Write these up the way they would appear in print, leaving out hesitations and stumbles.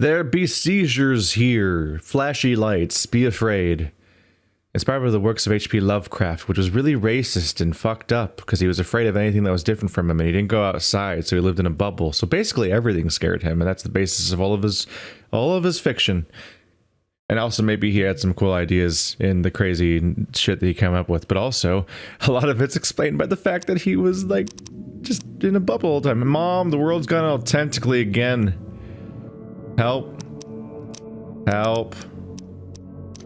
There be seizures here, flashy lights, be afraid. Inspired by the works of H.P. Lovecraft, which was really racist and fucked up because he was afraid of anything that was different from him, and he didn't go outside, so he lived in a bubble. So basically everything scared him, and that's the basis of all of his fiction. And also maybe he had some cool ideas in the crazy shit that he came up with, but also a lot of it's explained by the fact that he was like just in a bubble all the time. Mom, the world's gone all tentacly again. Help. Help.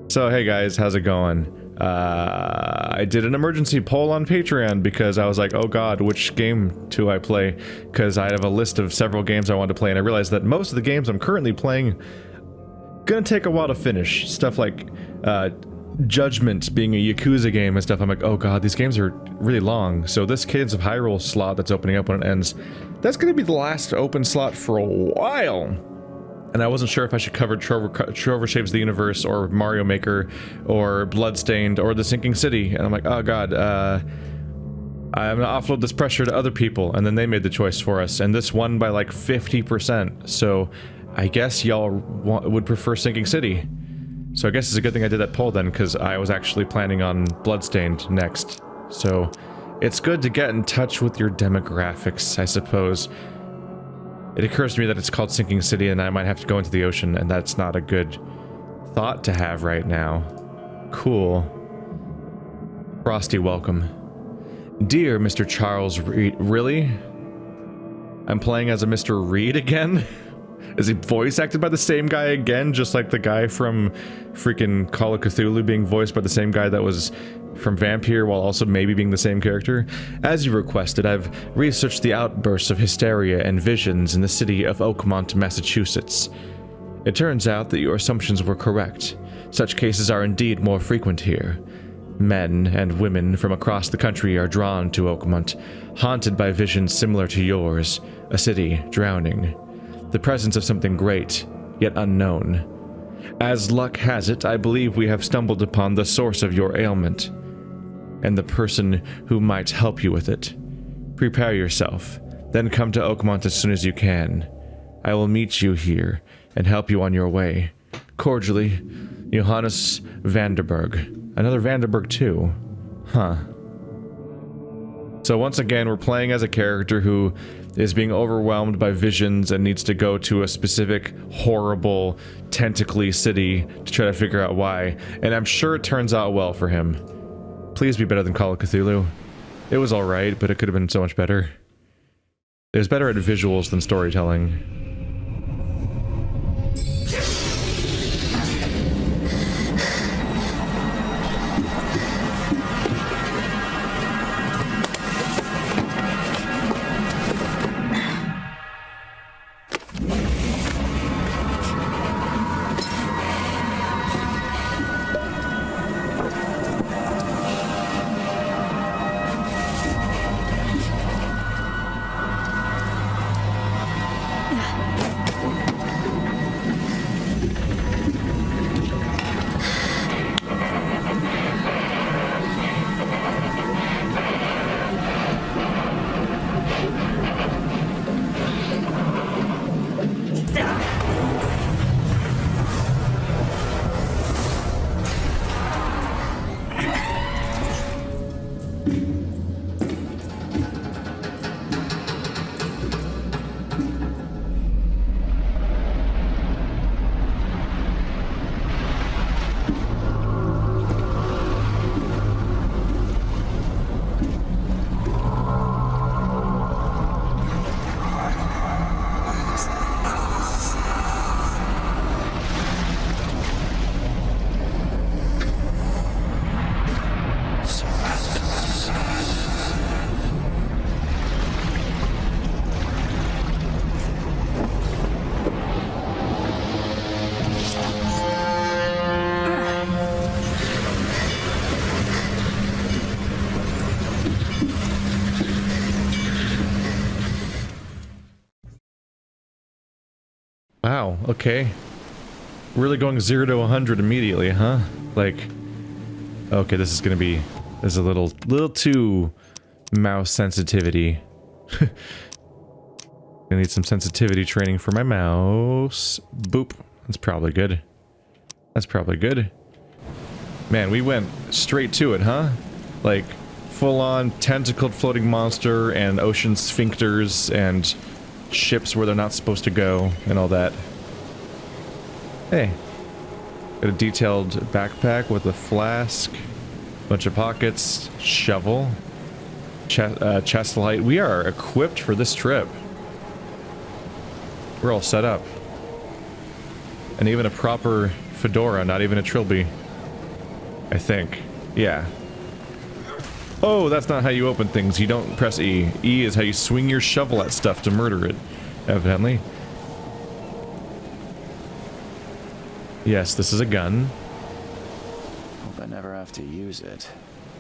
So hey guys, how's it going? I did an emergency poll on Patreon because I was like, oh god, which game do I play? Because I have a list of several games I want to play, and I realized that most of the games I'm currently playing gonna take a while to finish. Stuff like Judgment being a Yakuza game and stuff. I'm like, oh god, these games are really long. So this Kids of Hyrule slot that's opening up when it ends, that's gonna be the last open slot for a while. And I wasn't sure if I should cover Trover Shapes the Universe, or Mario Maker, or Bloodstained, or The Sinking City. And I'm like, oh god, I'm gonna offload this pressure to other people. And then they made the choice for us, and this won by like 50%. So I guess y'all would prefer Sinking City. So I guess it's a good thing I did that poll then, because I was actually planning on Bloodstained next. So it's good to get in touch with your demographics, I suppose. It occurs to me that it's called Sinking City and I might have to go into the ocean, and that's not a good thought to have right now. Cool. Frosty, welcome. Dear Mr. Charles Reed, really? I'm playing as a Mr. Reed again? Is he voice acted by the same guy again, just like the guy from freaking Call of Cthulhu being voiced by the same guy that was from Vampire, while also maybe being the same character? As you requested, I've researched the outbursts of hysteria and visions in the city of Oakmont, Massachusetts. It turns out that your assumptions were correct. Such cases are indeed more frequent here. Men and women from across the country are drawn to Oakmont, haunted by visions similar to yours, a city drowning. The presence of something great, yet unknown. As luck has it, I believe we have stumbled upon the source of your ailment, and the person who might help you with it. Prepare yourself, then come to Oakmont as soon as you can. I will meet you here and help you on your way. Cordially, Johannes Vanderberg. Another Vanderberg too. Huh. So once again, we're playing as a character who is being overwhelmed by visions and needs to go to a specific, horrible, tentacly city to try to figure out why. And I'm sure it turns out well for him. Please be better than Call of Cthulhu. It was alright, but it could have been so much better. It was better at visuals than storytelling. Wow, okay. Really going 0 to 100 immediately, huh? Like, okay, this is gonna be, there's a little too mouse sensitivity. I need some sensitivity training for my mouse. Boop. That's probably good. That's probably good. Man, we went straight to it, huh? Like, full-on tentacled floating monster and ocean sphincters and ships where they're not supposed to go and all that. Hey. Got a detailed backpack with a flask, bunch of pockets, shovel, chest light. We are equipped for this trip. We're all set up. And even a proper fedora, not even a trilby. I think. Yeah. Oh, that's not how you open things. You don't press E. E is how you swing your shovel at stuff to murder it, evidently. Yes, this is a gun. Hope I never have to use it.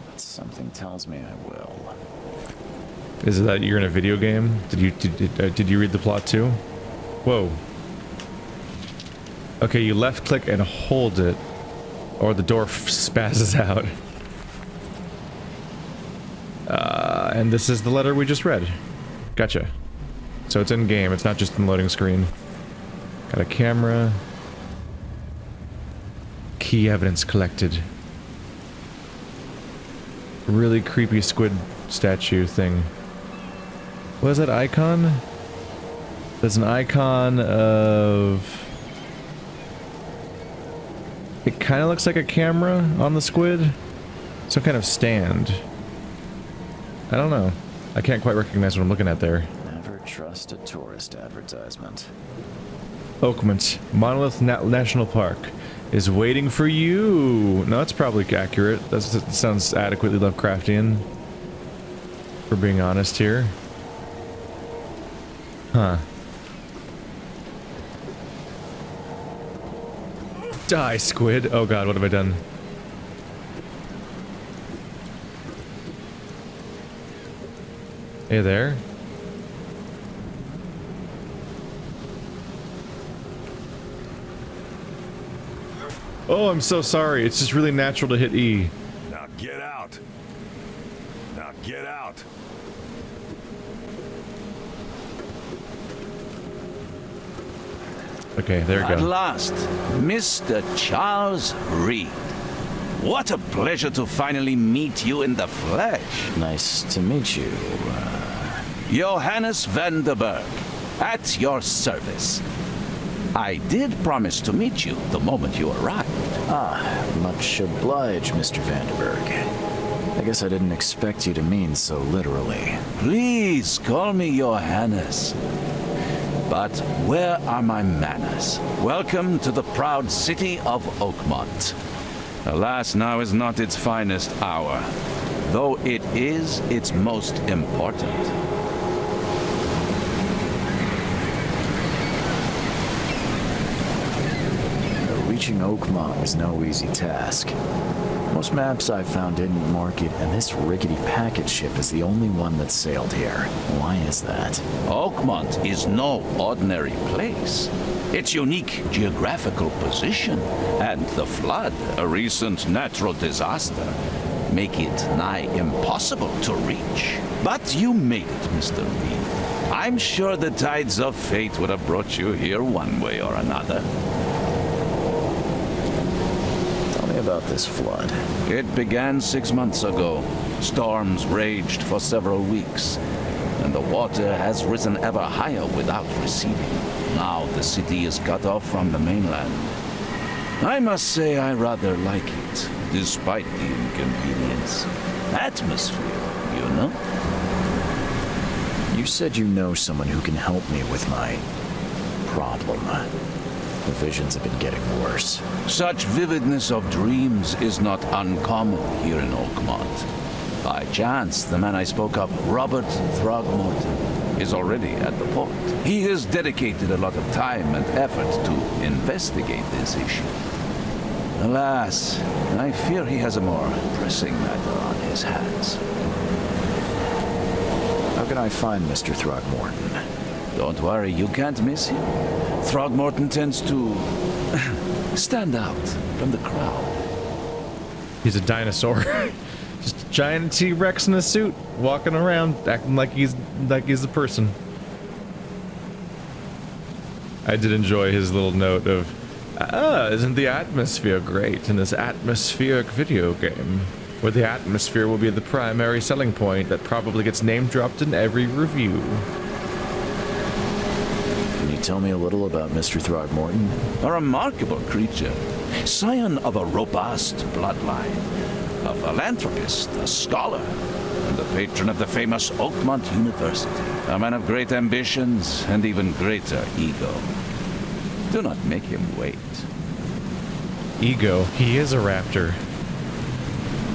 But something tells me I will. Is it that you're in a video game? Did you read the plot too? Whoa. Okay, you left click and hold it, or the door spazzes out. And this is the letter we just read. Gotcha. So it's in game, it's not just in loading screen. Got a camera. Key evidence collected. Really creepy squid statue thing. What is that icon? There's an icon of... It kind of looks like a camera on the squid. Some kind of stand. I don't know. I can't quite recognize what I'm looking at there. Never trust a tourist advertisement. Oakmont, Monolith National Park, is waiting for you. No, that's probably accurate. That sounds adequately Lovecraftian. For being honest here. Huh. Die, squid. Oh god, what have I done? Hey there. Oh, I'm so sorry. It's just really natural to hit E. Now get out. Now get out. Okay, there we go. At last, Mr. Charles Reed. What a pleasure to finally meet you in the flesh. Nice to meet you. Johannes van der Berg, at your service. I did promise to meet you the moment you arrived. Much obliged, Mr. Vanderberg. I guess I didn't expect you to mean so literally. Please call me Johannes. But where are my manners? Welcome to the proud city of Oakmont. Alas, now is not its finest hour, though it is its most important. Reaching Oakmont was no easy task. Most maps I've found didn't mark it, and this rickety packet ship is the only one that sailed here. Why is that? Oakmont is no ordinary place. Its unique geographical position and the flood, a recent natural disaster, make it nigh impossible to reach. But you made it, Mr. Reed. I'm sure the tides of fate would have brought you here one way or another. About this flood. It began 6 months ago. Storms raged for several weeks, and the water has risen ever higher without receding. Now the city is cut off from the mainland. I must say I rather like it, despite the inconvenience. Atmosphere, you know? You said you know someone who can help me with my problem. The visions have been getting worse. Such vividness of dreams is not uncommon here in Oakmont. By chance, the man I spoke of, Robert Throckmorton, is already at the port. He has dedicated a lot of time and effort to investigate this issue. Alas, I fear he has a more pressing matter on his hands. How can I find Mr. Throckmorton? Don't worry, you can't miss him. Throckmorton tends to stand out from the crowd. He's a dinosaur. Just a giant T-Rex in a suit, walking around, acting like he's a person. I did enjoy his little note of, isn't the atmosphere great in this atmospheric video game? Where the atmosphere will be the primary selling point that probably gets name dropped in every review. Can you tell me a little about Mr. Throckmorton? A remarkable creature, scion of a robust bloodline, a philanthropist, a scholar, and the patron of the famous Oakmont University. A man of great ambitions and even greater ego. Do not make him wait. Ego. He is a raptor.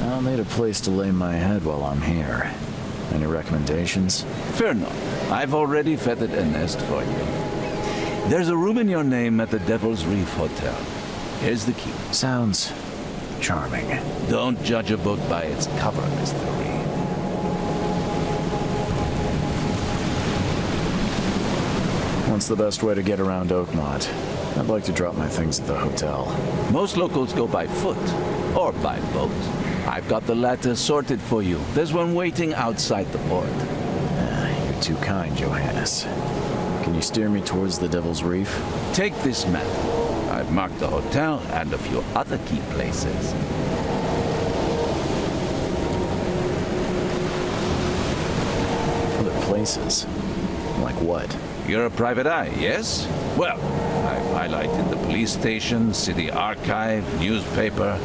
I'll need a place to lay my head while I'm here. Any recommendations? Fear not. I've already feathered a nest for you. There's a room in your name at the Devil's Reef Hotel. Here's the key. Sounds charming. Don't judge a book by its cover, Mr. Reed. What's the best way to get around Oakmont? I'd like to drop my things at the hotel. Most locals go by foot or by boat. I've got the latter sorted for you. There's one waiting outside the port. You're too kind, Johannes. Can you steer me towards the Devil's Reef? Take this map. I've marked the hotel and a few other key places. Other places? Like what? You're a private eye, yes? Well, I've highlighted the police station, city archive, newspaper,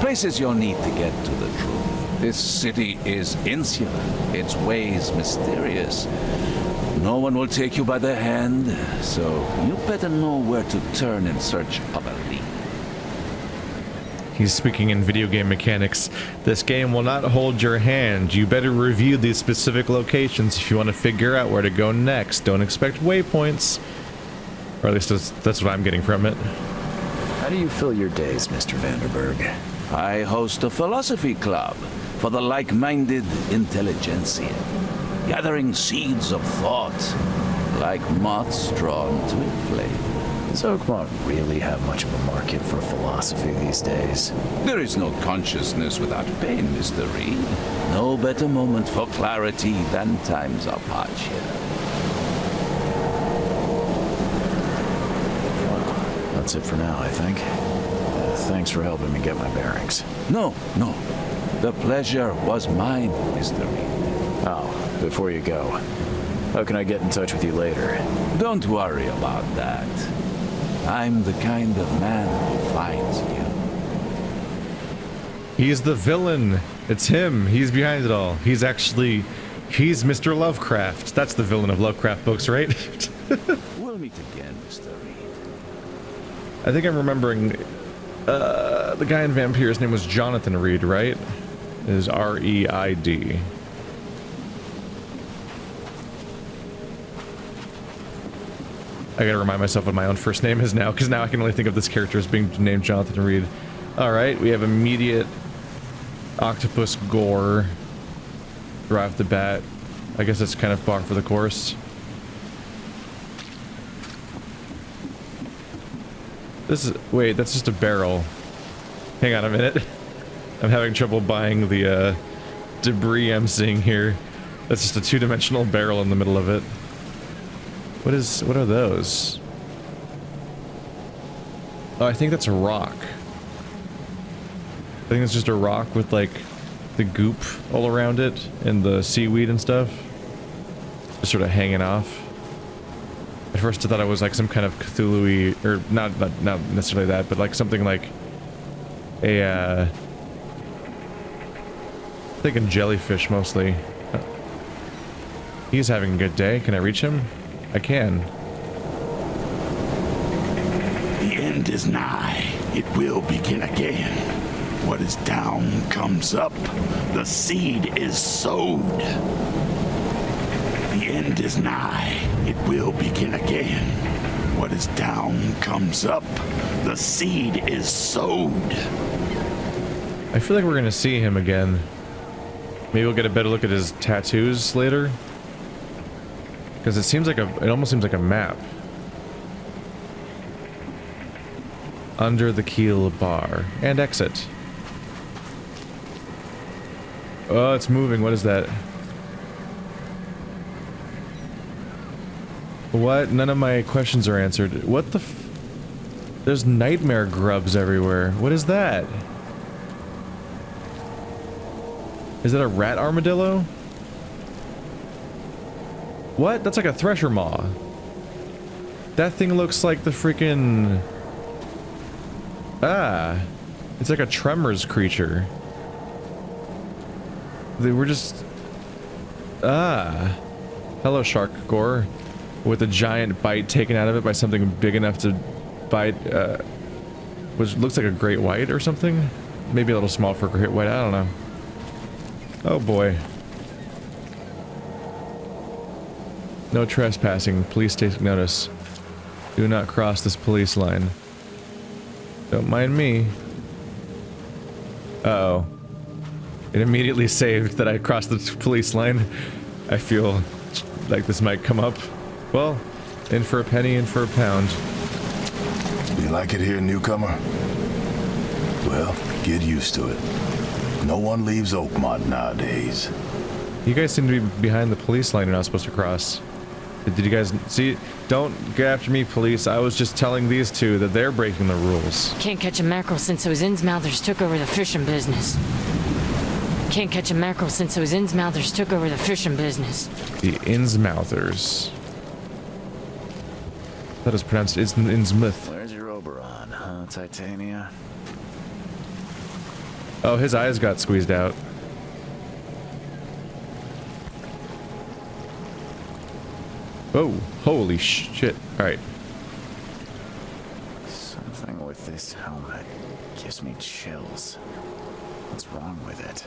places you'll need to get to the truth. This city is insular, its ways mysterious. No one will take you by the hand, so you better know where to turn in search of a lead. He's speaking in video game mechanics. This game will not hold your hand. You better review these specific locations if you want to figure out where to go next. Don't expect waypoints. Or at least that's what I'm getting from it. How do you fill your days, Mr. Vanderberg? I host a philosophy club for the like-minded intelligentsia, gathering seeds of thought like moths drawn to a flame. Does Oakmont really have much of a market for philosophy these days? There is no consciousness without pain, Mr. Reed. No better moment for clarity than times of hardship. Well, that's it for now, I think. Thanks for helping me get my bearings. No. The pleasure was mine, Mr. Reed. Oh, before you go, how can I get in touch with you later? Don't worry about that. I'm the kind of man who finds you. He's the villain. It's him. He's behind it all. He's Mr. Lovecraft. That's the villain of Lovecraft books, right? We'll meet again, Mr. Reed. I think I'm remembering the guy in Vampire's name was Jonathan Reed, right? It is R-E-I-D. I gotta remind myself what my own first name is now, because now I can only think of this character as being named Jonathan Reed. Alright, we have immediate octopus gore right off the bat. I guess that's kind of par for the course. Wait, that's just a barrel. Hang on a minute. I'm having trouble buying the debris I'm seeing here. That's just a two-dimensional barrel in the middle of it. What are those? Oh, I think that's a rock. I think it's just a rock with like the goop all around it and the seaweed and stuff. Just sort of hanging off. At first I thought it was like some kind of Cthulhu-y, or not necessarily that, but like something like a I'm thinking jellyfish mostly. He's having a good day. Can I reach him? I can. The end is nigh. It will begin again. What is down comes up. The seed is sowed. The end is nigh. It will begin again. What is down comes up. The seed is sowed. I feel like we're gonna see him again. Maybe we'll get a better look at his tattoos later. Because it almost seems like a map. Under the keel bar. And exit. Oh, it's moving. What is that? What? None of my questions are answered. What the There's nightmare grubs everywhere. What is that? Is that a rat armadillo? What? That's like a thresher maw. That thing looks like the freaking... Ah. It's like a Tremors creature. They were just... Ah. Hello, shark gore. With a giant bite taken out of it by something big enough to bite, which looks like a great white or something? Maybe a little small for a great white, I don't know. Oh boy. No trespassing. Please take notice. Do not cross this police line. Don't mind me. Uh-oh. It immediately saved that I crossed the police line. I feel like this might come up. Well, in for a penny, in for a pound. You like it here, newcomer? Well, get used to it. No one leaves Oakmont nowadays. You guys seem to be behind the police line you're not supposed to cross. Did you guys see? Don't get after me, police. I was just telling these two that they're breaking the rules. Can't catch a mackerel since those Innsmouthers took over the fishing business. Can't catch a mackerel since those Innsmouthers took over the fishing business. The Innsmouthers. That is pronounced Innsmouth. Where's your Oberon, huh, Titania? Oh, his eyes got squeezed out. Oh, holy shit. Alright. Something with this helmet gives me chills. What's wrong with it?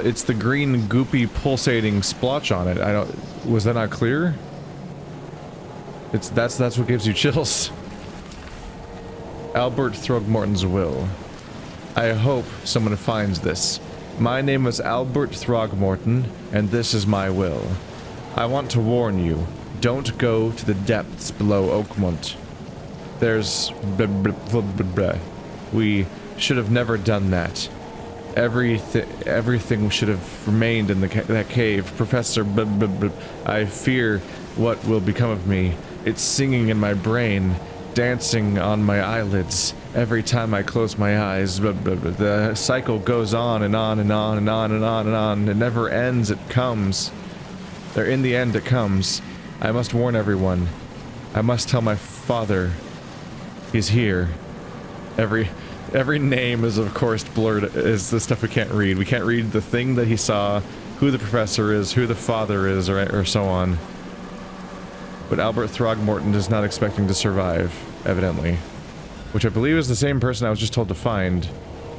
It's the green, goopy, pulsating splotch on it. I don't... Was that not clear? That's what gives you chills. Albert Throckmorton's will. I hope someone finds this. My name is Albert Throckmorton, and this is my will. I want to warn you, don't go to the depths below Oakmont. There's... We should have never done that. Everything should have remained in that cave. Professor... I fear what will become of me. It's singing in my brain, dancing on my eyelids. Every time I close my eyes, the cycle goes on and on and on and on and on and on. It never ends, it comes. In the end, it comes. I must warn everyone. I must tell my father. He's here. Every name is, of course, blurred. Is the stuff we can't read. We can't read the thing that he saw, who the professor is, who the father is, or so on. But Albert Throckmorton is not expecting to survive, evidently. Which I believe is the same person I was just told to find.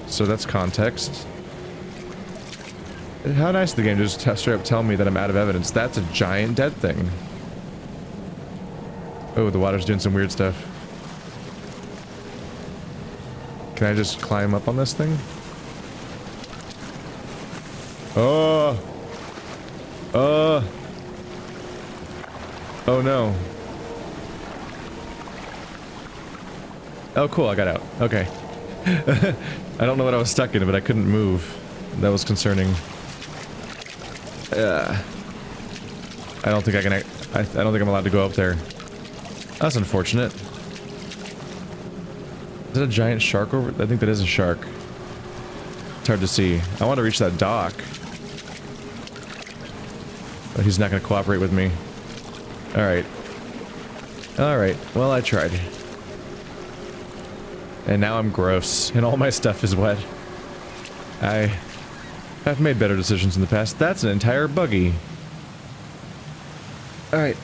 So that's context. How nice of the game to just straight up tell me that I'm out of evidence. That's a giant dead thing. Oh, the water's doing some weird stuff. Can I just climb up on this thing? Oh! Oh no. Oh cool, I got out. Okay. I don't know what I was stuck in, but I couldn't move. That was concerning. I don't think I can... I don't think I'm allowed to go up there. That's unfortunate. Is that a giant shark over... I think that is a shark. It's hard to see. I want to reach that dock. But he's not going to cooperate with me. Alright. Alright, well I tried. And now I'm gross, and all my stuff is wet. I have made better decisions in the past. That's an entire buggy. Alright.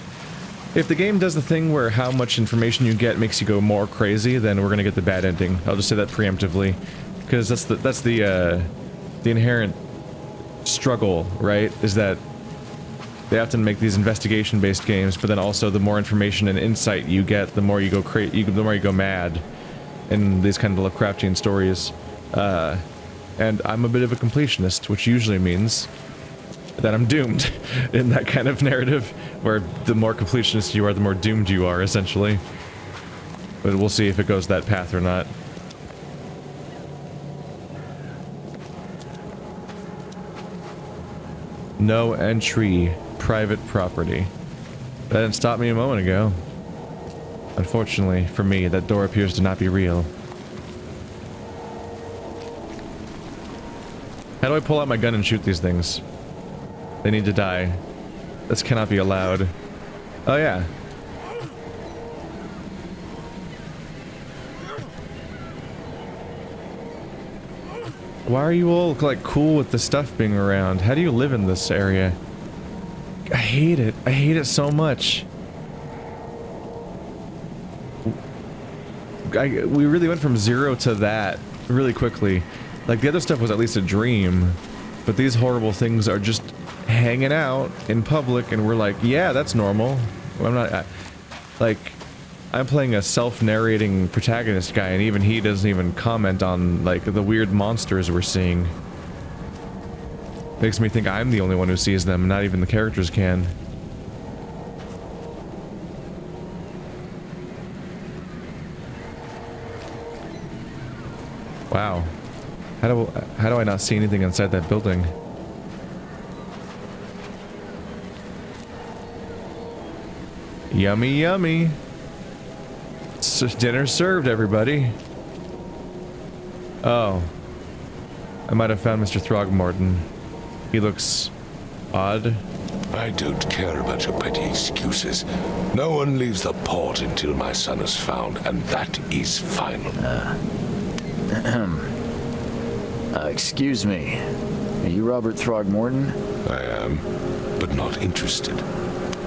If the game does the thing where how much information you get makes you go more crazy, then we're gonna get the bad ending. I'll just say that preemptively. Because that's the inherent struggle, right? Is that they often make these investigation-based games, but then also the more information and insight you get, the more you go the more you go mad in these kind of Lovecraftian stories. And I'm a bit of a completionist, which usually means that I'm doomed in that kind of narrative, where the more completionist you are, the more doomed you are, essentially. But we'll see if it goes that path or not. No entry. Private property. That didn't stop me a moment ago. Unfortunately, for me, that door appears to not be real. How do I pull out my gun and shoot these things? They need to die. This cannot be allowed. Oh yeah. Why are you all like cool with the stuff being around? How do you live in this area? I hate it. I hate it so much. We really went from 0 to that really quickly. Like, the other stuff was at least a dream, but these horrible things are just hanging out in public, and we're like, yeah, that's normal. I'm not, I'm playing a self-narrating protagonist guy, and even he doesn't even comment on, like, the weird monsters we're seeing. Makes me think I'm the only one who sees them, not even the characters can. Wow. How do I not see anything inside that building? Yummy, yummy. Dinner served, everybody. Oh. I might have found Mr. Throckmorton. He looks odd. I don't care about your petty excuses. No one leaves the port until my son is found, and that is final. Excuse me. Are you Robert Throckmorton? I am, but not interested.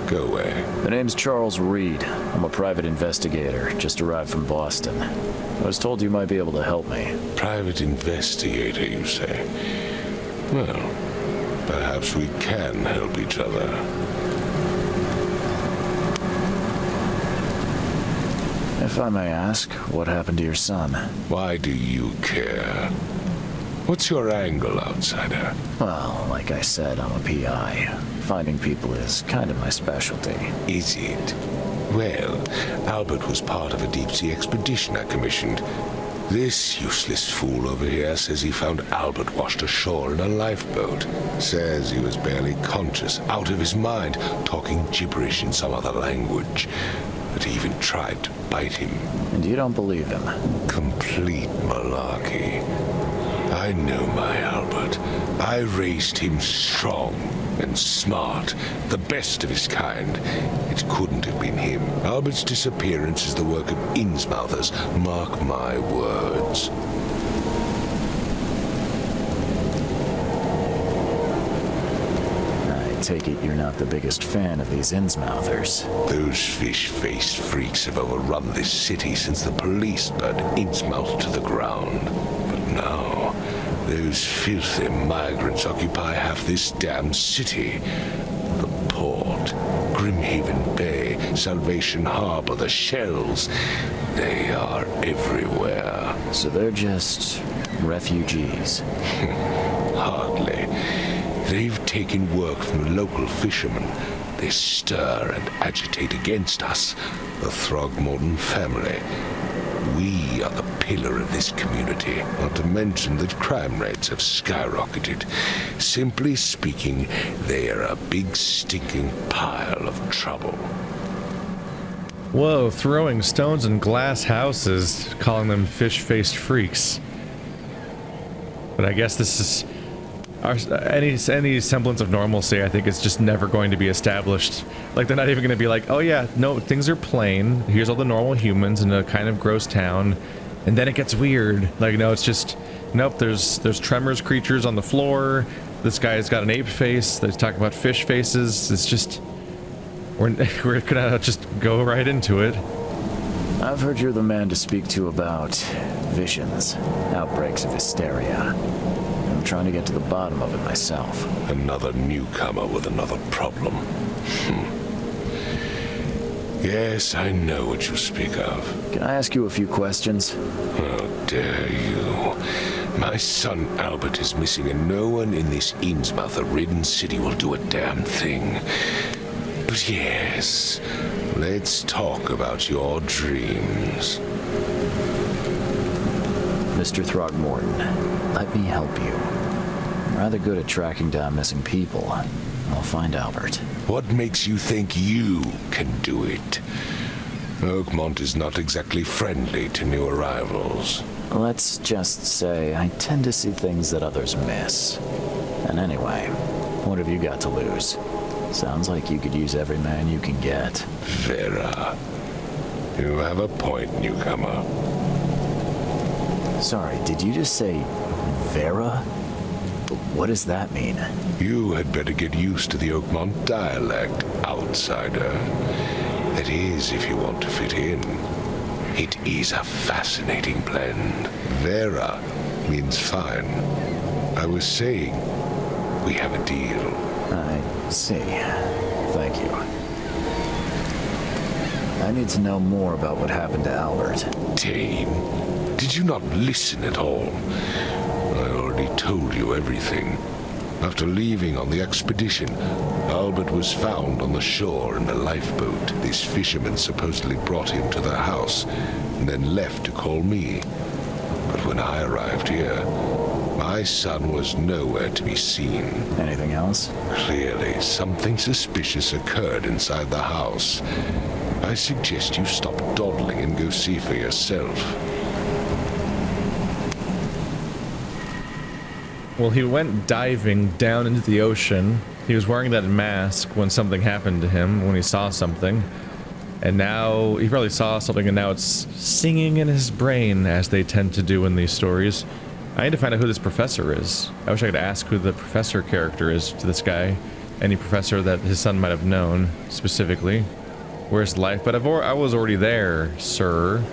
Go away. The name's Charles Reed. I'm a private investigator, just arrived from Boston. I was told you might be able to help me. Private investigator, you say? Well, perhaps we can help each other. If I may ask, what happened to your son? Why do you care? What's your angle, outsider? Well, like I said, I'm a PI. Finding people is kind of my specialty. Is it? Well, Albert was part of a deep-sea expedition I commissioned. This useless fool over here says he found Albert washed ashore in a lifeboat. Says he was barely conscious, out of his mind, talking gibberish in some other language. That he even tried to bite him. And you don't believe him? Complete malarkey. I know my Albert. I raised him strong and smart, the best of his kind. It couldn't have been him. Albert's disappearance is the work of Innsmouthers. Mark my words. I take it you're not the biggest fan of these Innsmouthers. Those fish-faced freaks have overrun this city since the police burned Innsmouth to the ground. But now, those filthy migrants occupy half this damn city. The port, Grimhaven Bay, Salvation Harbor, the shells. They are everywhere. So they're just refugees? Hardly. They've taken work from the local fishermen. They stir and agitate against us, the Throckmorton family. We are the pillar of this community, not to mention that crime rates have skyrocketed. Simply speaking, they are a big stinking pile of trouble. Whoa, throwing stones in glass houses, calling them fish-faced freaks. But I guess this is... any semblance of normalcy, I think, is just never going to be established. Like, they're not even going to be like, oh yeah, no, things are plain. Here's all the normal humans in a kind of gross town. And then it gets weird. Like, no, it's just, nope, there's tremors creatures on the floor. This guy's got an ape face. They're talking about fish faces. It's just, we're gonna just go right into it. I've heard you're the man to speak to about visions, outbreaks of hysteria. I'm trying to get to the bottom of it myself. Another newcomer with another problem. Yes, I know what you speak of. Can I ask you a few questions? How dare you? My son Albert is missing, and no one in this Innsmouth-ridden city will do a damn thing. But yes, let's talk about your dreams. Mr. Throckmorton, let me help you. I'm rather good at tracking down missing people. I'll find Albert. What makes you think you can do it? Oakmont is not exactly friendly to new arrivals. Let's just say I tend to see things that others miss. And anyway, what have you got to lose? Sounds like you could use every man you can get. Vera. You have a point, newcomer. Sorry, did you just say Vera? What does that mean? You had better get used to the Oakmont dialect, outsider. That is, if you want to fit in. It is a fascinating blend. Vera means fine. I was saying, we have a deal. I see. Thank you. I need to know more about what happened to Albert. Dane, did you not listen at all? I already told you everything. After leaving on the expedition, Albert was found on the shore in a lifeboat. This fisherman supposedly brought him to the house and then left to call me. But when I arrived here, my son was nowhere to be seen. Anything else? Clearly, something suspicious occurred inside the house. I suggest you stop dawdling and go see for yourself. Well, he went diving down into the ocean. He was wearing that mask when something happened to him, when he saw something. And now, he probably saw something and now it's singing in his brain, as they tend to do in these stories. I need to find out who this professor is. I wish I could ask who the professor character is to this guy. Any professor that his son might have known, specifically. Where's life? But I was already there, sir.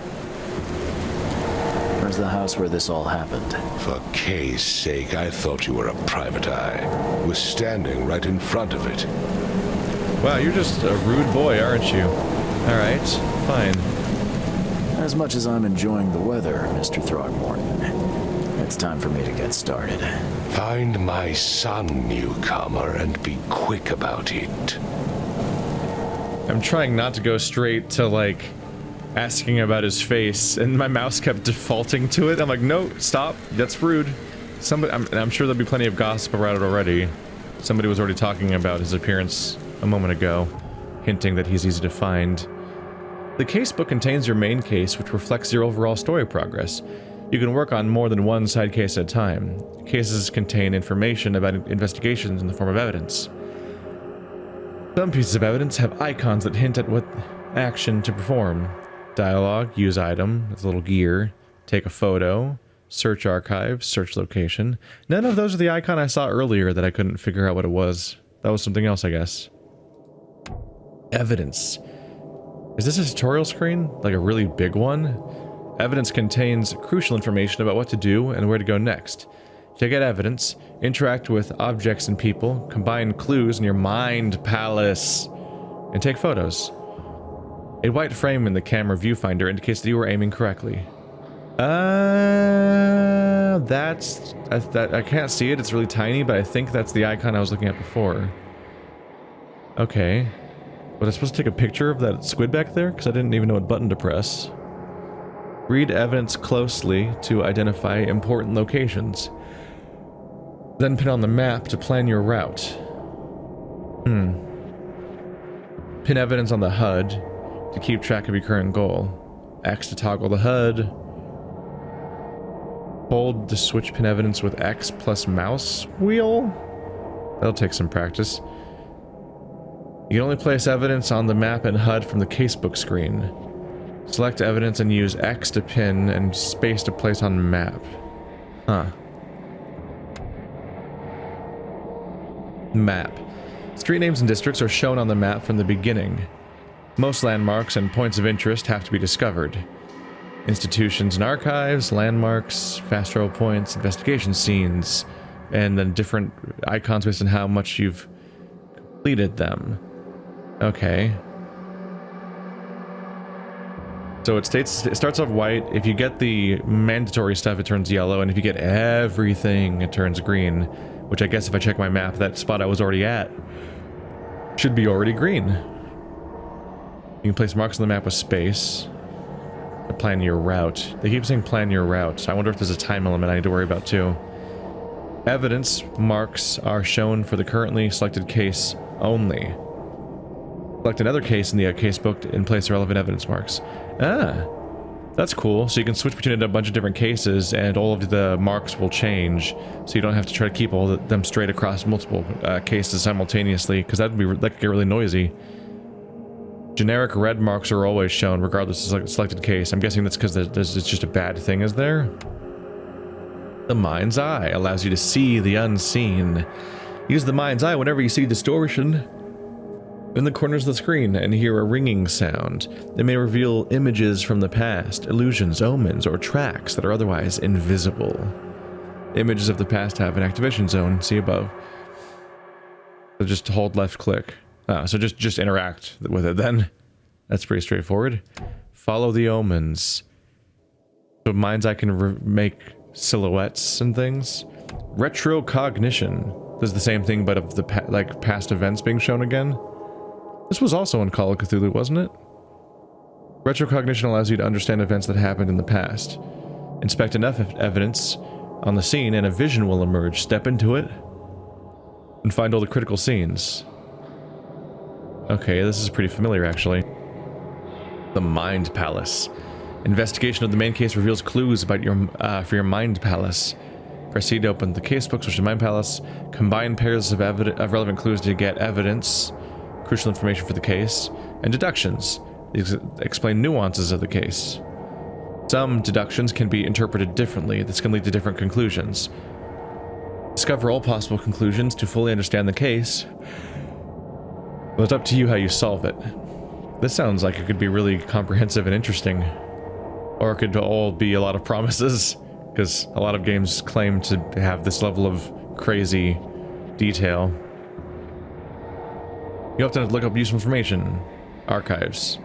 Where's the house where this all happened? For Kay's sake, I thought you were a private eye. Was standing right in front of it. Wow, you're just a rude boy, aren't you? Alright, fine. As much as I'm enjoying the weather, Mr. Throckmorton, it's time for me to get started. Find my son, newcomer, and be quick about it. I'm trying not to go straight to, like, asking about his face, and my mouse kept defaulting to it. I'm like, no, stop, that's rude. Somebody, I'm sure there'll be plenty of gossip around it already. Somebody was already talking about his appearance a moment ago, hinting that he's easy to find. The casebook contains your main case, which reflects your overall story progress. You can work on more than one side case at a time. Cases contain information about investigations in the form of evidence. Some pieces of evidence have icons that hint at what action to perform. Dialogue, use item, it's a little gear, take a photo, search archive, search location. None of those are the icon I saw earlier that I couldn't figure out what it was. That was something else, I guess. Evidence. Is this a tutorial screen? Like a really big one? Evidence contains crucial information about what to do and where to go next. To get evidence, interact with objects and people, combine clues in your mind palace, and take photos. A white frame in the camera viewfinder indicates that you were aiming correctly. That's... I can't see it, it's really tiny, but I think that's the icon I was looking at before. Okay. Was I supposed to take a picture of that squid back there? Because I didn't even know what button to press. Read evidence closely to identify important locations. Then pin on the map to plan your route. Pin evidence on the HUD to keep track of your current goal. X to toggle the HUD. Hold to switch pin evidence with X plus mouse wheel. That'll take some practice. You can only place evidence on the map and HUD from the casebook screen. Select evidence and use X to pin and space to place on map. Huh. Map. Street names and districts are shown on the map from the beginning. Most landmarks and points of interest have to be discovered. Institutions and archives, landmarks, fast travel points, investigation scenes, and then different icons based on how much you've completed them. Okay. So it starts off white. If you get the mandatory stuff, it turns yellow, and if you get everything, it turns green. Which I guess if I check my map, that spot I was already at should be already green. You can place marks on the map with space. Plan your route. They keep saying plan your route. I wonder if there's a time element I need to worry about too. Evidence marks are shown for the currently selected case only. Select another case in the casebook and place the relevant evidence marks. Ah, that's cool. So you can switch between a bunch of different cases and all of the marks will change. So you don't have to try to keep all of them straight across multiple cases simultaneously, because that could get really noisy. Generic red marks are always shown regardless of the selected case. I'm guessing that's because it's just a bad thing, is there? The mind's eye allows you to see the unseen. Use the mind's eye whenever you see distortion in the corners of the screen and hear a ringing sound. It may reveal images from the past, illusions, omens, or tracks that are otherwise invisible. Images of the past have an activation zone, see above. So just hold left click. So just interact with it then. That's pretty straightforward. Follow the omens. So mind's eye can make silhouettes and things. Retrocognition does the same thing, but of the past events being shown again. This was also in Call of Cthulhu, wasn't it? Retrocognition allows you to understand events that happened in the past. Inspect enough evidence on the scene and a vision will emerge. Step into it and find all the critical scenes. Okay, this is pretty familiar actually. The Mind Palace. Investigation of the main case reveals clues about for your Mind Palace. Proceed to open the casebooks, which is Mind Palace. Combine pairs of relevant clues to get evidence, crucial information for the case, and deductions. These explain nuances of the case. Some deductions can be interpreted differently. This can lead to different conclusions. Discover all possible conclusions to fully understand the case. Well, it's up to you how you solve it. This sounds like it could be really comprehensive and interesting. Or it could all be a lot of promises, because a lot of games claim to have this level of crazy detail. You often have to look up useful information. Archives.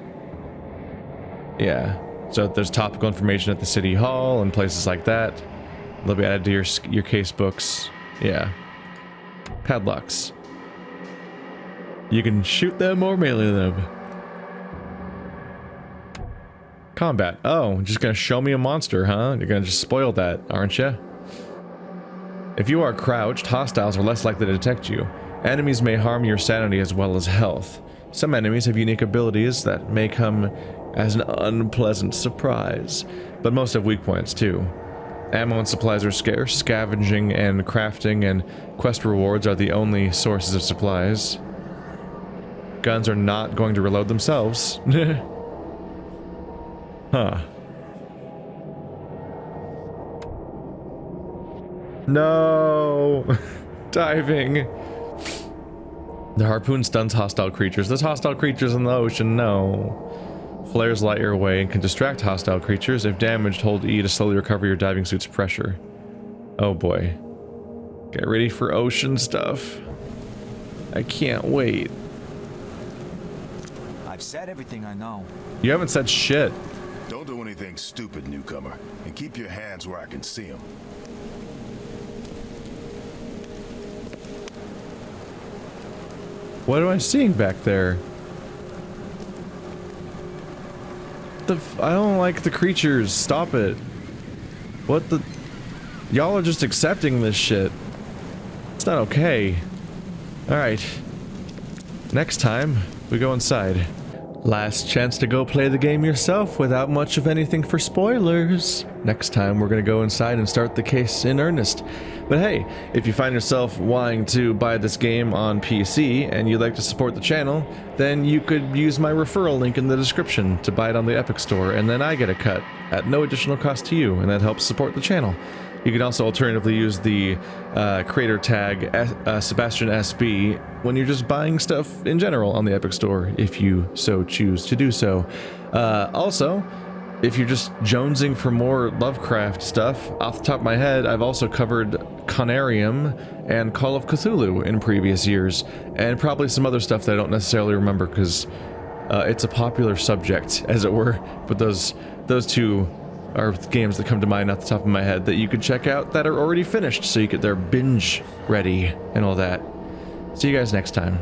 Yeah. So there's topical information at the city hall and places like that. They'll be added to your case books. Yeah. Padlocks. You can shoot them or melee them. Combat. Oh, just gonna show me a monster, huh? You're gonna just spoil that, aren't you? If you are crouched, hostiles are less likely to detect you. Enemies may harm your sanity as well as health. Some enemies have unique abilities that may come as an unpleasant surprise, but most have weak points too. Ammo and supplies are scarce. Scavenging and crafting and quest rewards are the only sources of supplies. Guns are not going to reload themselves. Huh. No! Diving! The harpoon stuns hostile creatures. There's hostile creatures in the ocean, no. Flares light your way and can distract hostile creatures. If damaged, hold E to slowly recover your diving suit's pressure. Oh boy. Get ready for ocean stuff. I can't wait. I've said everything I know. You haven't said shit. Don't do anything stupid, newcomer, and keep your hands where I can see them. What am I seeing back there? I don't like the creatures. Stop it. What the? Y'all are just accepting this shit. It's not okay. Alright. Next time, we go inside. Last chance to go play the game yourself without much of anything for spoilers. Next time we're gonna go inside and start the case in earnest. But hey, if you find yourself wanting to buy this game on PC and you'd like to support the channel, then you could use my referral link in the description to buy it on the Epic Store, and then I get a cut at no additional cost to you, and that helps support the channel. You can also alternatively use the creator tag Sebastian SB when you're just buying stuff in general on the Epic Store, if you so choose to do so. Also, if you're just jonesing for more Lovecraft stuff, off the top of my head, I've also covered Conarium and Call of Cthulhu in previous years, and probably some other stuff that I don't necessarily remember because it's a popular subject, as it were. But those two are games that come to mind off the top of my head that you could check out that are already finished, so you get their binge ready and all that. See you guys next time.